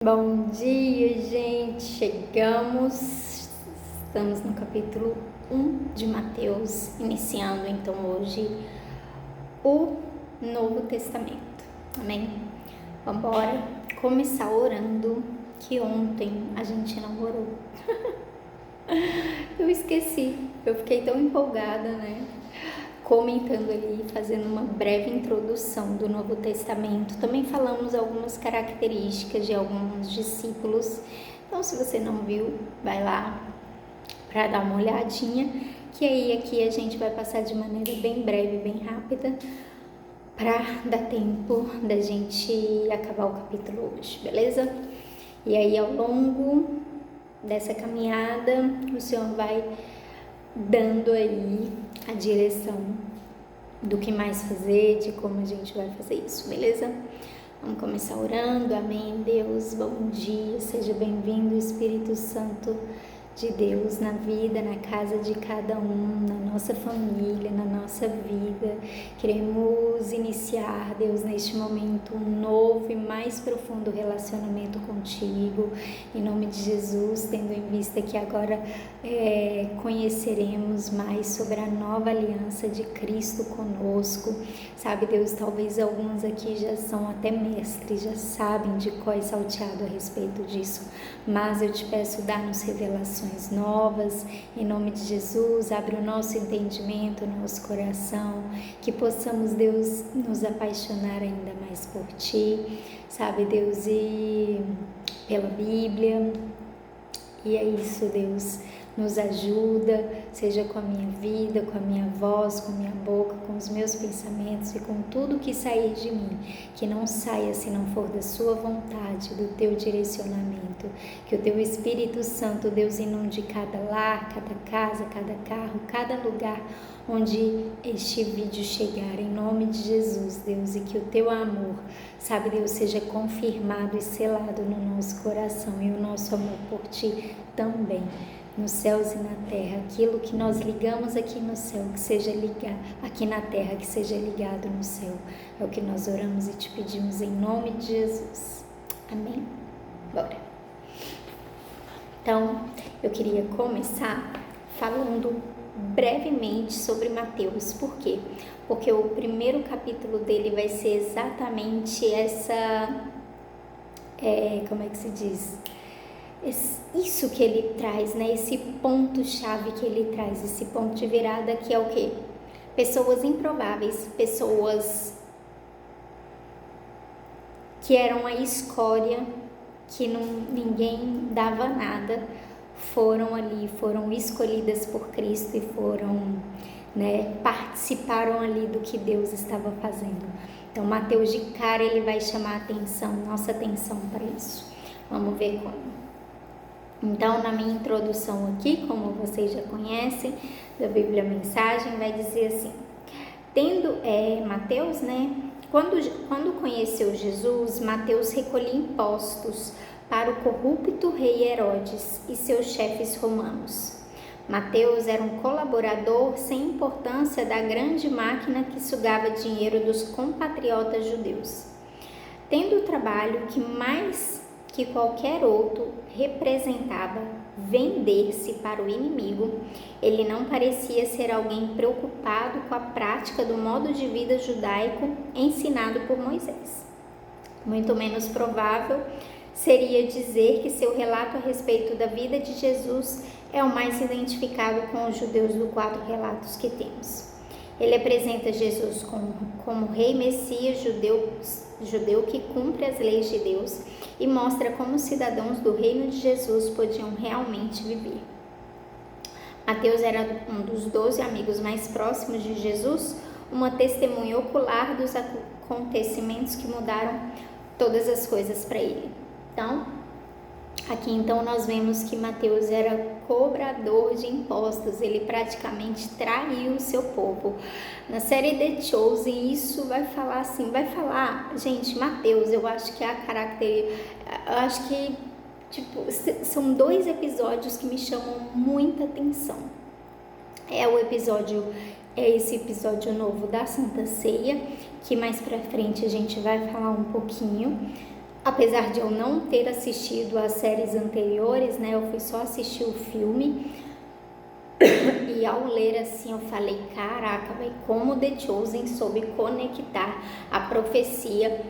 Bom dia, gente! Estamos no capítulo 1 de Mateus, iniciando então hoje o Novo Testamento, amém? Vamos embora começar orando, que ontem a gente não orou. Eu esqueci, eu fiquei tão empolgada, né? Comentando ali, fazendo uma breve introdução do Novo Testamento. Também falamos algumas características de alguns discípulos. Então, se você não viu, vai lá para dar uma olhadinha, que aí aqui a gente vai passar de maneira bem breve, bem rápida, para dar tempo da gente acabar o capítulo hoje, beleza? E aí, ao longo dessa caminhada, o Senhor vai dando aí a direção do que mais fazer, de como a gente vai fazer isso, beleza? Vamos começar orando. Amém. Deus, bom dia, seja bem-vindo, Espírito Santo de Deus, na vida, na casa de cada um, na nossa família, na nossa vida. Queremos iniciar, Deus, neste momento, um novo e mais profundo relacionamento contigo, em nome de Jesus, tendo em vista que agora conheceremos mais sobre a nova aliança de Cristo conosco. Sabe, Deus, talvez alguns aqui já são até mestres, já sabem de cor e salteado a respeito disso, mas eu te peço, dá-nos revelações novas, em nome de Jesus. Abre o nosso entendimento, o nosso coração, que possamos, Deus, nos apaixonar ainda mais por Ti, sabe, Deus, e pela Bíblia. E é isso, Deus, nos ajuda, seja com a minha vida, com a minha voz, com a minha boca, com os meus pensamentos e com tudo que sair de mim, que não saia se não for da sua vontade, do teu direcionamento, que o teu Espírito Santo, Deus, inunde cada lar, cada casa, cada carro, cada lugar onde este vídeo chegar, em nome de Jesus, Deus, e que o teu amor, sabe, Deus, seja confirmado e selado no nosso coração, e o nosso amor por Ti também, nos céus e na terra. Aquilo que nós ligamos aqui no céu, que seja ligado aqui na terra, que seja ligado no céu. É o que nós oramos e te pedimos em nome de Jesus. Amém? Bora. Então, eu queria começar falando brevemente sobre Mateus. Por quê? Porque o primeiro capítulo dele vai ser exatamente essa, como é que se diz? Isso que ele traz, né? Esse ponto-chave que ele traz, esse ponto de virada, que é o quê? Pessoas improváveis, pessoas que eram a escória, que ninguém dava nada, foram escolhidas por Cristo e participaram ali do que Deus estava fazendo. Então, Mateus, de cara, ele vai chamar nossa atenção para isso. Vamos ver como. Então, na minha introdução aqui, como vocês já conhecem, da Bíblia Mensagem, vai dizer assim: Mateus, né? Quando conheceu Jesus, Mateus recolhia impostos para o corrupto rei Herodes e seus chefes romanos. Mateus era um colaborador sem importância da grande máquina que sugava dinheiro dos compatriotas judeus. Tendo o trabalho que mais que qualquer outro representava vender-se para o inimigo, ele não parecia ser alguém preocupado com a prática do modo de vida judaico ensinado por Moisés. Muito menos provável seria dizer que seu relato a respeito da vida de Jesus é o mais identificado com os judeus dos 4 relatos que temos. Ele apresenta Jesus como rei Messias judeu que cumpre as leis de Deus e mostra como os cidadãos do reino de Jesus podiam realmente viver. Mateus era um dos 12 amigos mais próximos de Jesus, uma testemunha ocular dos acontecimentos que mudaram todas as coisas para ele. Aqui nós vemos que Mateus era cobrador de impostos, ele praticamente traiu o seu povo. Na série The Chosen, isso vai falar, gente, Mateus, eu acho que são 2 episódios que me chamam muita atenção. Esse episódio novo da Santa Ceia, que mais pra frente a gente vai falar um pouquinho. Apesar de eu não ter assistido as séries anteriores, né, eu fui só assistir o filme, e ao ler assim eu falei, caraca, véio, como The Chosen soube conectar a profecia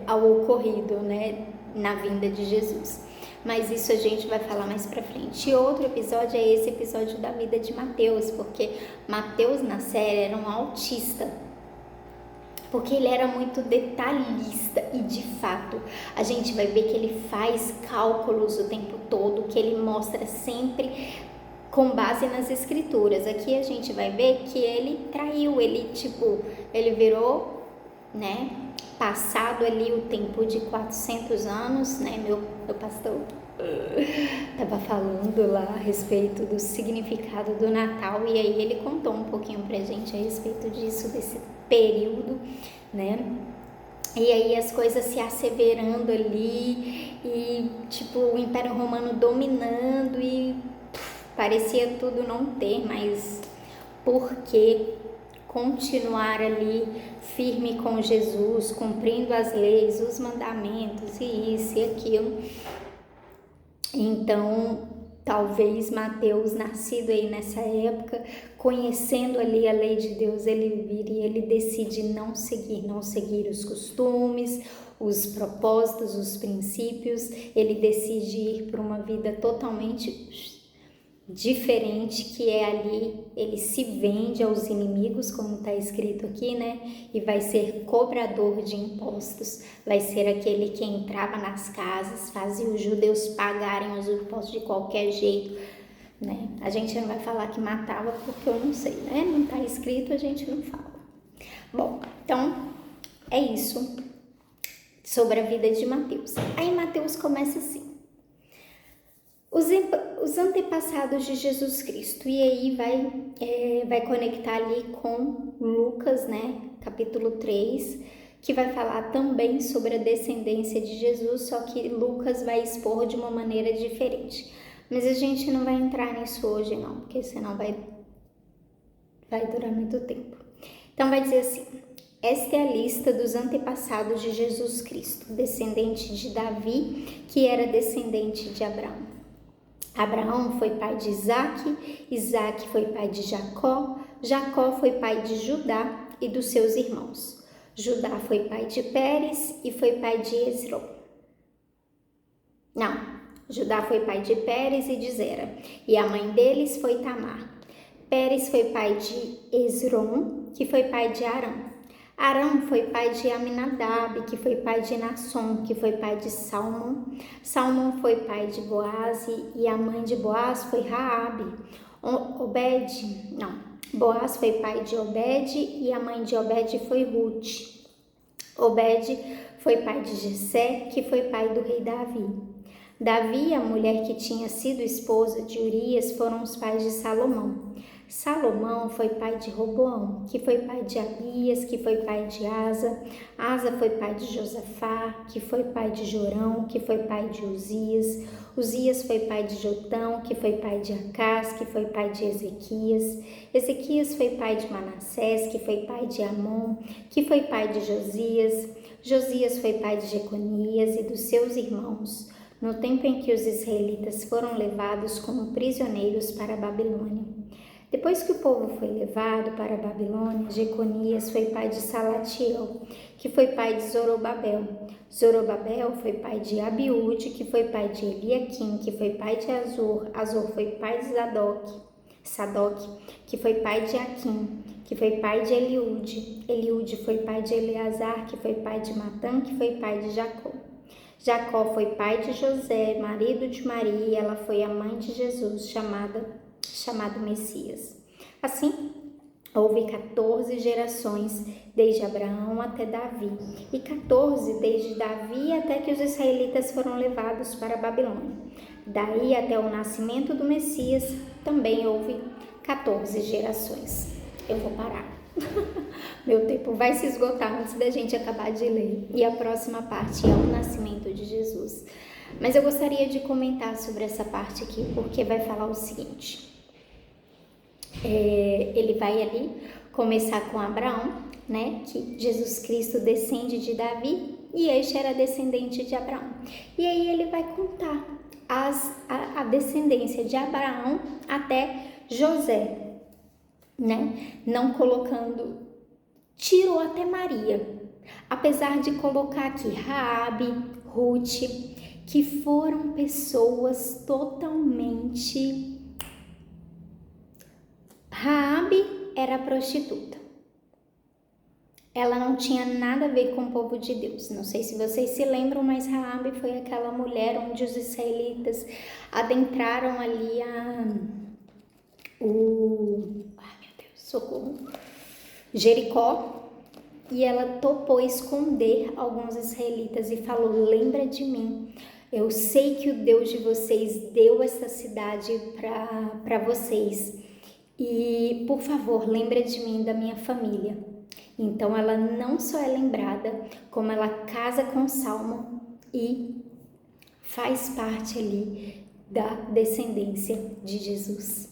ao ocorrido, né, na vinda de Jesus. Mas isso a gente vai falar mais pra frente. E outro episódio é esse episódio da vida de Mateus, porque Mateus na série era um autista, porque ele era muito detalhista e de fato a gente vai ver que ele faz cálculos o tempo todo, que ele mostra sempre com base nas escrituras. Aqui a gente vai ver que ele traiu, ele virou, né, passado ali o tempo de 400 anos, né, meu pastor estava falando lá a respeito do significado do Natal, e aí ele contou um pouquinho pra gente a respeito disso, desse período, né? E aí as coisas se asseverando ali, e o Império Romano dominando, e parecia tudo não ter mais por que continuar ali firme com Jesus, cumprindo as leis, os mandamentos, e isso e aquilo. Então, talvez Mateus, nascido aí nessa época, conhecendo ali a lei de Deus, ele vira e ele decide não seguir os costumes, os propósitos, os princípios. Ele decide ir para uma vida totalmente diferente, que é ali, ele se vende aos inimigos, como está escrito aqui, né? E vai ser cobrador de impostos, vai ser aquele que entrava nas casas, fazia os judeus pagarem os impostos de qualquer jeito, né? A gente não vai falar que matava, porque eu não sei, né? Não está escrito, a gente não fala. Bom, então é isso sobre a vida de Mateus. Aí Mateus começa assim: os antepassados de Jesus Cristo, e aí vai conectar ali com Lucas, né, capítulo 3, que vai falar também sobre a descendência de Jesus, só que Lucas vai expor de uma maneira diferente. Mas a gente não vai entrar nisso hoje não, porque senão vai durar muito tempo. Então vai dizer assim: esta é a lista dos antepassados de Jesus Cristo, descendente de Davi, que era descendente de Abraão. Abraão foi pai de Isaque, Isaque foi pai de Jacó, Jacó foi pai de Judá e dos seus irmãos. Judá foi pai de Pérez e foi pai de Esrom. Judá foi pai de Pérez e de Zera, e a mãe deles foi Tamar. Pérez foi pai de Esrom, que foi pai de Arão. Arão foi pai de Aminadab, que foi pai de Nasson, que foi pai de Salmão. Salmão foi pai de Boaz, e a mãe de Boaz foi Raabe. Boaz foi pai de Obed, e a mãe de Obed foi Ruth. Obed foi pai de Jessé, que foi pai do rei Davi. Davi e a mulher que tinha sido esposa de Urias foram os pais de Salomão. Salomão foi pai de Roboão, que foi pai de Abias, que foi pai de Asa. Asa foi pai de Josafá, que foi pai de Jorão, que foi pai de Uzias. Uzias foi pai de Jotão, que foi pai de Acás, que foi pai de Ezequias. Ezequias foi pai de Manassés, que foi pai de Amon, que foi pai de Josias. Josias foi pai de Jeconias e dos seus irmãos, no tempo em que os israelitas foram levados como prisioneiros para a Babilônia. Depois que o povo foi levado para a Babilônia, Jeconias foi pai de Salatiel, que foi pai de Zorobabel. Zorobabel foi pai de Abiúde, que foi pai de Eliaquim, que foi pai de Azor. Azor foi pai de Sadoc, que foi pai de Aquim, que foi pai de Eliúde. Eliúde foi pai de Eleazar, que foi pai de Matã, que foi pai de Jacó. Jacó foi pai de José, marido de Maria, e ela foi a mãe de Jesus, chamado Messias. Assim, houve 14 gerações, desde Abraão até Davi, e 14 desde Davi até que os israelitas foram levados para a Babilônia. Daí até o nascimento do Messias, também houve 14 gerações. Eu vou parar. Meu tempo vai se esgotar antes da gente acabar de ler. E a próxima parte é o nascimento de Jesus. Mas eu gostaria de comentar sobre essa parte aqui, porque vai falar o seguinte. Ele vai ali começar com Abraão, né, que Jesus Cristo descende de Davi e este era descendente de Abraão. E aí ele vai contar a descendência de Abraão até José, né, não colocando, tirou até Maria, apesar de colocar aqui Raabe, Ruth, que foram pessoas totalmente... Raabe era prostituta. Ela não tinha nada a ver com o povo de Deus. Não sei se vocês se lembram, mas Raabe foi aquela mulher onde os israelitas adentraram ali ai meu Deus, socorro, Jericó, e ela topou esconder alguns israelitas e falou: lembra de mim, eu sei que o Deus de vocês deu essa cidade para vocês, e por favor, lembra de mim, da minha família. Então ela não só é lembrada, como ela casa com Salmo e faz parte ali da descendência de Jesus.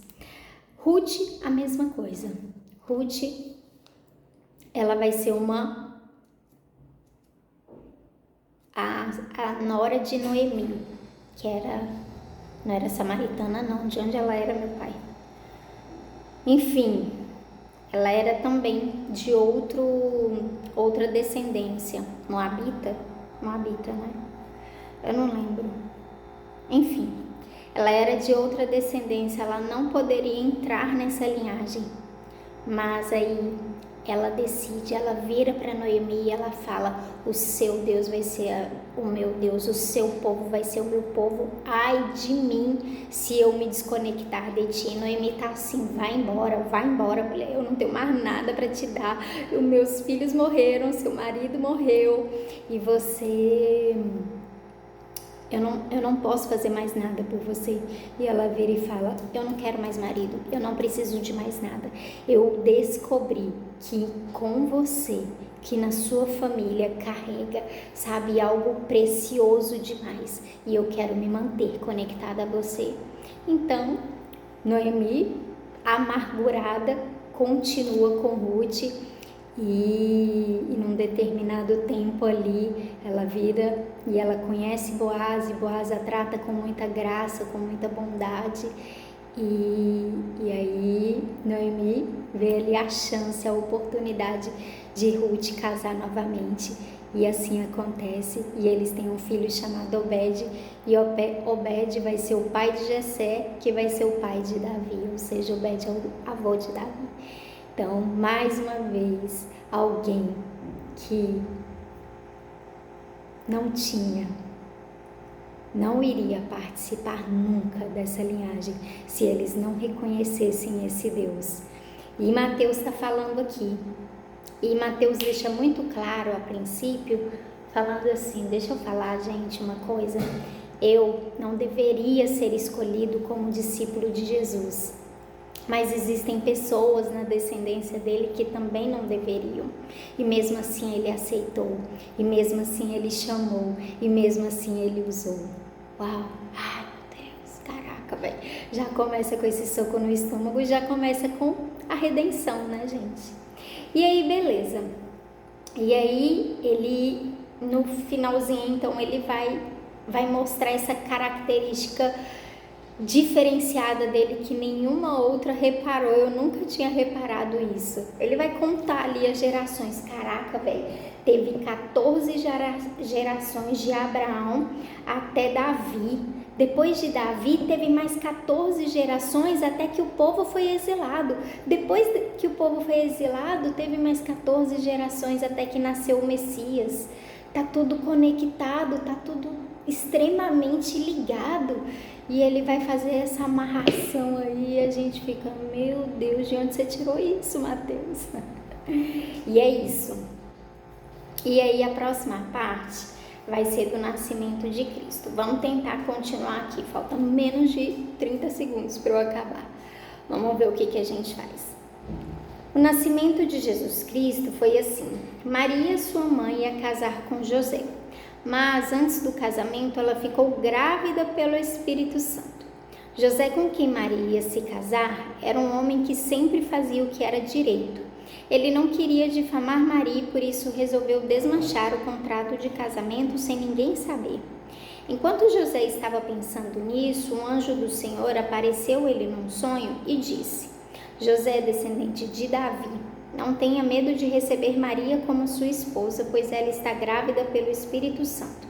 Ruth, a mesma coisa. Ruth, ela vai ser a nora de Noemi, que não era samaritana não, de onde ela era, meu pai? Enfim, ela era também de outra descendência, Moabita, né? Eu não lembro. Enfim, ela era de outra descendência, ela não poderia entrar nessa linhagem. Mas aí ela decide, ela vira para Noemi e ela fala: o seu Deus vai ser o meu Deus, o seu povo vai ser o meu povo. Ai de mim se eu me desconectar de ti. Noemi tá assim: vai embora, mulher, eu não tenho mais nada para te dar. Os meus filhos morreram, seu marido morreu e você... Eu não posso fazer mais nada por você. E ela vira e fala: eu não quero mais marido, eu não preciso de mais nada. Eu descobri que com você, que na sua família carrega, sabe, algo precioso demais. E eu quero me manter conectada a você. Então, Noemi, amargurada, continua com Ruth. E num determinado tempo ali, ela vira e ela conhece Boaz, e Boaz a trata com muita graça, com muita bondade. E aí Noemi vê ali a chance, a oportunidade de Ruth casar novamente. E assim acontece, e eles têm um filho chamado Obed, e Obed vai ser o pai de Jessé, que vai ser o pai de Davi, ou seja, Obed é o avô de Davi. Então, mais uma vez, alguém que não iria participar nunca dessa linhagem se eles não reconhecessem esse Deus. E Mateus está falando aqui, e Mateus deixa muito claro a princípio, falando assim: deixa eu falar, gente, uma coisa, eu não deveria ser escolhido como discípulo de Jesus. Mas existem pessoas na descendência dele que também não deveriam. E mesmo assim ele aceitou. E mesmo assim ele chamou. E mesmo assim ele usou. Uau! Ai, meu Deus! Caraca, velho! Já começa com esse soco no estômago. Já começa com a redenção, né, gente? E aí, beleza. E aí, ele, no finalzinho, então, ele vai mostrar essa característica diferenciada dele que nenhuma outra reparou. Eu nunca tinha reparado isso. Ele vai contar ali as gerações. Caraca, velho, teve 14 gerações de Abraão até Davi. Depois de Davi teve mais 14 gerações até que o povo foi exilado. Depois que o povo foi exilado, teve mais 14 gerações até que nasceu o Messias. Tá tudo conectado, tá tudo extremamente ligado. E ele vai fazer essa amarração aí e a gente fica: meu Deus, de onde você tirou isso, Mateus? E é isso. E aí a próxima parte vai ser do nascimento de Cristo. Vamos tentar continuar aqui, falta menos de 30 segundos para eu acabar. Vamos ver o que a gente faz. O nascimento de Jesus Cristo foi assim: Maria, sua mãe, ia casar com José. Mas antes do casamento ela ficou grávida pelo Espírito Santo. José, com quem Maria ia se casar, era um homem que sempre fazia o que era direito. Ele não queria difamar Maria e por isso resolveu desmanchar o contrato de casamento sem ninguém saber. Enquanto José estava pensando nisso, um anjo do Senhor apareceu a ele num sonho e disse: José, descendente de Davi, não tenha medo de receber Maria como sua esposa, pois ela está grávida pelo Espírito Santo.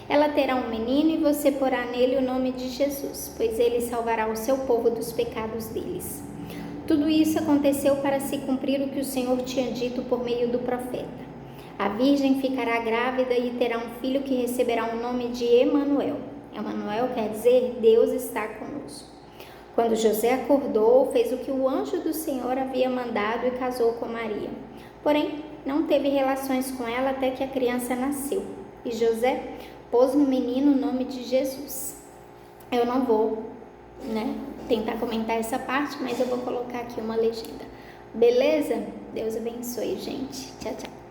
Ela terá um menino e você porá nele o nome de Jesus, pois ele salvará o seu povo dos pecados deles. Tudo isso aconteceu para se cumprir o que o Senhor tinha dito por meio do profeta. A virgem ficará grávida e terá um filho que receberá o nome de Emanuel. Emanuel quer dizer Deus está conosco. Quando José acordou, fez o que o anjo do Senhor havia mandado e casou com Maria. Porém, não teve relações com ela até que a criança nasceu. E José pôs no menino o nome de Jesus. Eu não vou, tentar comentar essa parte, mas eu vou colocar aqui uma legenda. Beleza? Deus abençoe, gente. Tchau, tchau.